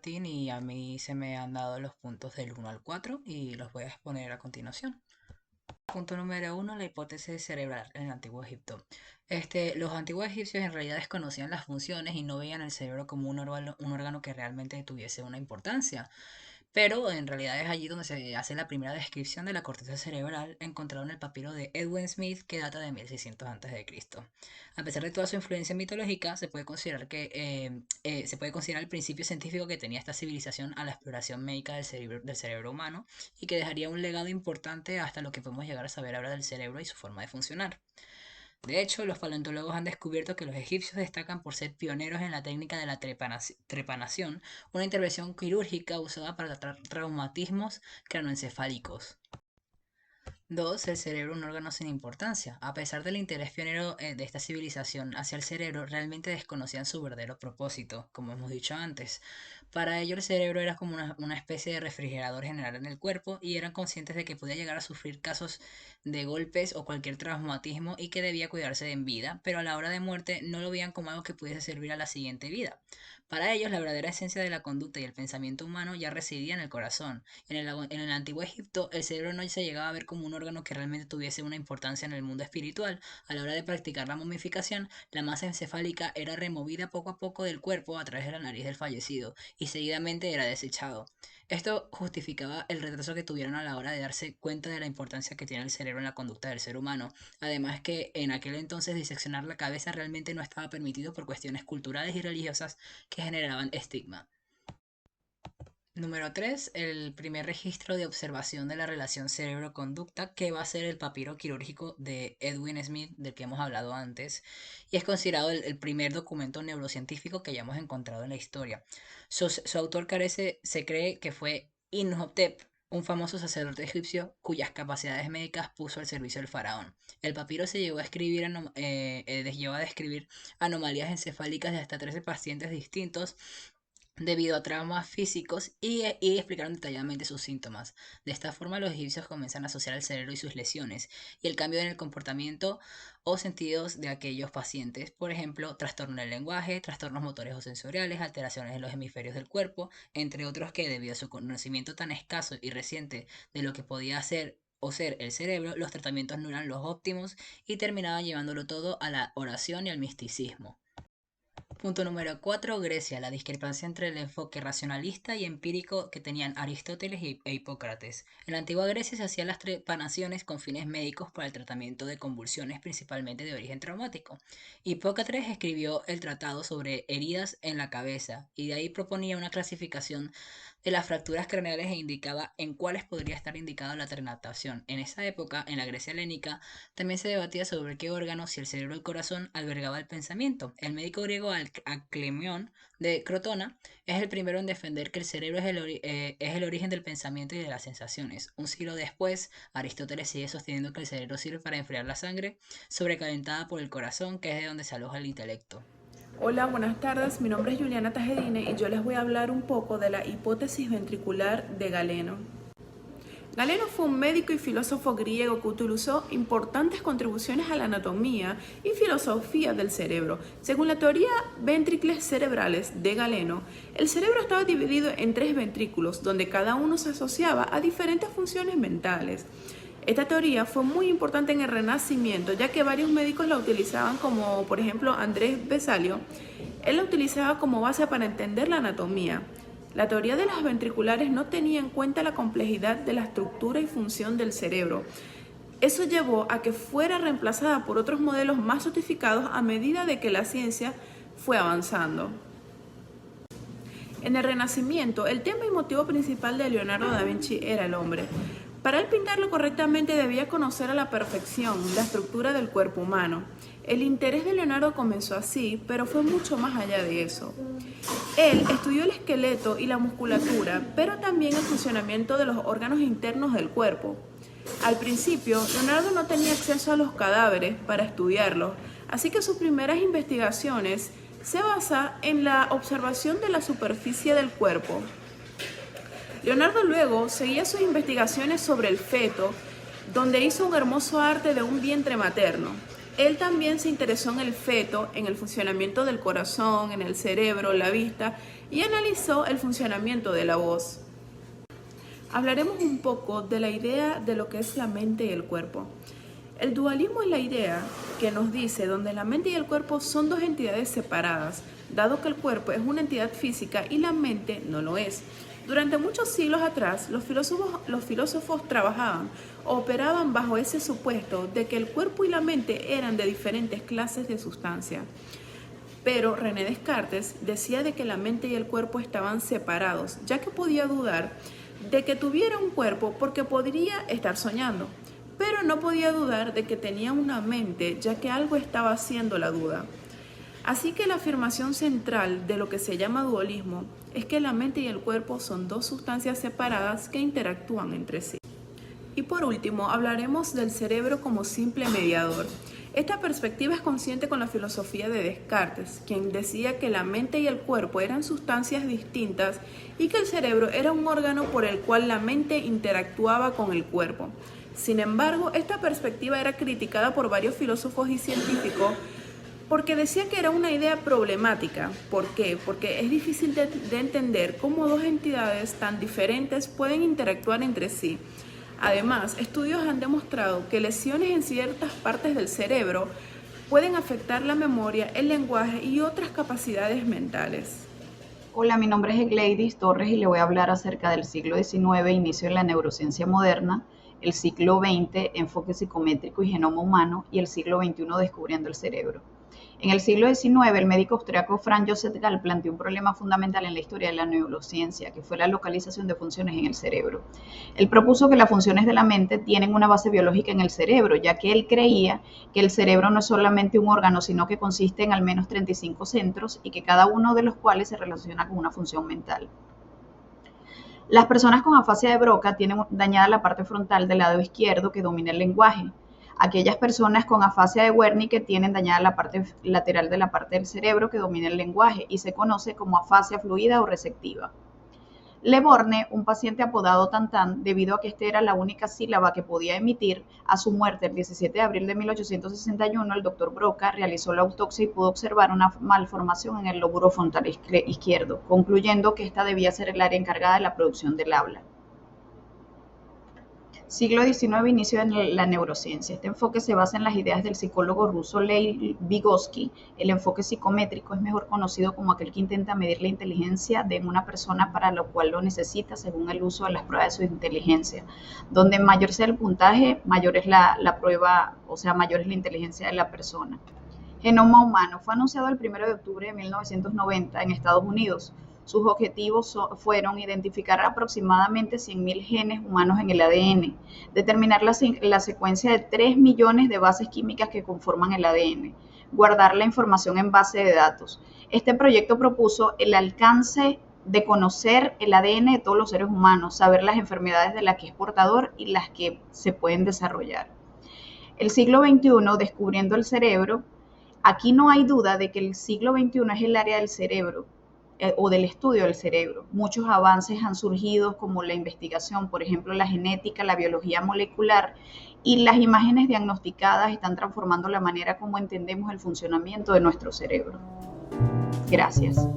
Martín y a mí se me han dado los puntos del 1 al 4 y los voy a exponer a continuación. Punto número 1, la hipótesis cerebral en el Antiguo Egipto. Los antiguos egipcios en realidad desconocían las funciones y no veían el cerebro como un órgano que realmente tuviese una importancia. Pero en realidad es allí donde se hace la primera descripción de la corteza cerebral encontrado en el papiro de Edwin Smith que data de 1600 a.C. A pesar de toda su influencia mitológica, se puede considerar el principio científico que tenía esta civilización a la exploración médica del cerebro humano y que dejaría un legado importante hasta lo que podemos llegar a saber ahora del cerebro y su forma de funcionar. De hecho, los paleontólogos han descubierto que los egipcios destacan por ser pioneros en la técnica de la trepanación, una intervención quirúrgica usada para tratar traumatismos cranoencefálicos. 2. El cerebro, un órgano sin importancia. A pesar del interés pionero de esta civilización hacia el cerebro, realmente desconocían su verdadero propósito, como hemos dicho antes. Para ello, el cerebro era como una especie de refrigerador general en el cuerpo y eran conscientes de que podía llegar a sufrir casos de golpes o cualquier traumatismo y que debía cuidarse en vida, pero a la hora de muerte no lo veían como algo que pudiese servir a la siguiente vida. Para ellos, la verdadera esencia de la conducta y el pensamiento humano ya residía en el corazón. En el antiguo Egipto, el cerebro no se llegaba a ver como un órgano que realmente tuviese una importancia en el mundo espiritual. A la hora de practicar la momificación, la masa encefálica era removida poco a poco del cuerpo a través de la nariz del fallecido y seguidamente era desechado. Esto justificaba el retraso que tuvieron a la hora de darse cuenta de la importancia que tiene el cerebro en la conducta del ser humano. Además que en aquel entonces diseccionar la cabeza realmente no estaba permitido por cuestiones culturales y religiosas que generaban estigma. Número 3, el primer registro de observación de la relación cerebro-conducta, que va a ser el papiro quirúrgico de Edwin Smith, del que hemos hablado antes, y es considerado el primer documento neurocientífico que hayamos encontrado en la historia. Su autor se cree que fue Imhotep, un famoso sacerdote egipcio cuyas capacidades médicas puso al servicio del faraón. El papiro se llevó a describir anomalías encefálicas de hasta 13 pacientes distintos debido a traumas físicos y explicaron detalladamente sus síntomas. De esta forma, los egipcios comienzan a asociar el cerebro y sus lesiones y el cambio en el comportamiento o sentidos de aquellos pacientes. Por ejemplo, trastorno del lenguaje, trastornos motores o sensoriales, alteraciones en los hemisferios del cuerpo, entre otros que, debido a su conocimiento tan escaso y reciente de lo que podía hacer o ser el cerebro, los tratamientos no eran los óptimos y terminaban llevándolo todo a la oración y al misticismo. Punto número 4, Grecia, la discrepancia entre el enfoque racionalista y empírico que tenían Aristóteles e Hipócrates. En la antigua Grecia se hacían las trepanaciones con fines médicos para el tratamiento de convulsiones, principalmente de origen traumático. Hipócrates escribió el tratado sobre heridas en la cabeza y de ahí proponía una clasificación de las fracturas craneales e indicaba en cuáles podría estar indicada la trepanación. En esa época, en la Grecia helénica, también se debatía sobre qué órgano, si el cerebro o el corazón, albergaba el pensamiento. El médico griego Aclemión de Crotona es el primero en defender que el cerebro es el origen del pensamiento y de las sensaciones. Un siglo después, Aristóteles sigue sosteniendo que el cerebro sirve para enfriar la sangre sobrecalentada por el corazón, que es de donde se aloja el intelecto. Hola, buenas tardes. Mi nombre es Juliana Tajedine y yo les voy a hablar un poco de la hipótesis ventricular de Galeno. Galeno fue un médico y filósofo griego que utilizó importantes contribuciones a la anatomía y filosofía del cerebro. Según la teoría ventricles cerebrales de Galeno, el cerebro estaba dividido en 3 ventrículos, donde cada uno se asociaba a diferentes funciones mentales. Esta teoría fue muy importante en el Renacimiento, ya que varios médicos la utilizaban, como por ejemplo Andrés Vesalio. Él la utilizaba como base para entender la anatomía. La teoría de las ventriculares no tenía en cuenta la complejidad de la estructura y función del cerebro. Eso llevó a que fuera reemplazada por otros modelos más sofisticados a medida de que la ciencia fue avanzando. En el Renacimiento, el tema y motivo principal de Leonardo da Vinci era el hombre. Para él pintarlo correctamente debía conocer a la perfección la estructura del cuerpo humano. El interés de Leonardo comenzó así, pero fue mucho más allá de eso. Él estudió el esqueleto y la musculatura, pero también el funcionamiento de los órganos internos del cuerpo. Al principio, Leonardo no tenía acceso a los cadáveres para estudiarlos, así que sus primeras investigaciones se basan en la observación de la superficie del cuerpo. Leonardo luego seguía sus investigaciones sobre el feto, donde hizo un hermoso arte de un vientre materno. Él también se interesó en el feto, en el funcionamiento del corazón, en el cerebro, la vista, y analizó el funcionamiento de la voz. Hablaremos un poco de la idea de lo que es la mente y el cuerpo. El dualismo es la idea que nos dice donde la mente y el cuerpo son dos entidades separadas, dado que el cuerpo es una entidad física y la mente no lo es. Durante muchos siglos atrás, los filósofos trabajaban o operaban bajo ese supuesto de que el cuerpo y la mente eran de diferentes clases de sustancia. Pero René Descartes decía de que la mente y el cuerpo estaban separados, ya que podía dudar de que tuviera un cuerpo porque podría estar soñando, pero no podía dudar de que tenía una mente, ya que algo estaba haciendo la duda. Así que la afirmación central de lo que se llama dualismo es que la mente y el cuerpo son dos sustancias separadas que interactúan entre sí. Y por último, hablaremos del cerebro como simple mediador. Esta perspectiva es consciente con la filosofía de Descartes, quien decía que la mente y el cuerpo eran sustancias distintas y que el cerebro era un órgano por el cual la mente interactuaba con el cuerpo. Sin embargo, esta perspectiva era criticada por varios filósofos y científicos porque decía que era una idea problemática. ¿Por qué? Porque es difícil de entender cómo dos entidades tan diferentes pueden interactuar entre sí. Además, estudios han demostrado que lesiones en ciertas partes del cerebro pueden afectar la memoria, el lenguaje y otras capacidades mentales. Hola, mi nombre es Egleidis Torres y le voy a hablar acerca del siglo XIX, inicio de la neurociencia moderna, el siglo XX, enfoque psicométrico y genoma humano, y el siglo XXI, descubriendo el cerebro. En el siglo XIX, el médico austriaco Franz Joseph Gall planteó un problema fundamental en la historia de la neurociencia, que fue la localización de funciones en el cerebro. Él propuso que las funciones de la mente tienen una base biológica en el cerebro, ya que él creía que el cerebro no es solamente un órgano, sino que consiste en al menos 35 centros y que cada uno de los cuales se relaciona con una función mental. Las personas con afasia de Broca tienen dañada la parte frontal del lado izquierdo que domina el lenguaje. Aquellas personas con afasia de Wernicke tienen dañada la parte lateral de la parte del cerebro que domina el lenguaje y se conoce como afasia fluida o receptiva. Le Borgne, un paciente apodado Tantan, debido a que esta era la única sílaba que podía emitir, a su muerte el 17 de abril de 1861, el doctor Broca realizó la autopsia y pudo observar una malformación en el lóbulo frontal izquierdo, concluyendo que esta debía ser el área encargada de la producción del habla. Siglo XIX, inicio de la neurociencia. Este enfoque se basa en las ideas del psicólogo ruso Lev Vygotsky. El enfoque psicométrico es mejor conocido como aquel que intenta medir la inteligencia de una persona para lo cual lo necesita según el uso de las pruebas de su inteligencia. Donde mayor sea el puntaje, mayor es la prueba, o sea, mayor es la inteligencia de la persona. Genoma humano. Fue anunciado el 1 de octubre de 1990 en Estados Unidos. Sus objetivos fueron identificar aproximadamente 100.000 genes humanos en el ADN, determinar la secuencia de 3 millones de bases químicas que conforman el ADN, guardar la información en base de datos. Este proyecto propuso el alcance de conocer el ADN de todos los seres humanos, saber las enfermedades de las que es portador y las que se pueden desarrollar. El siglo XXI, descubriendo el cerebro. Aquí no hay duda de que el siglo XXI es el área del cerebro, o del estudio del cerebro. Muchos avances han surgido como la investigación, por ejemplo, la genética, la biología molecular y las imágenes diagnosticadas están transformando la manera como entendemos el funcionamiento de nuestro cerebro. Gracias.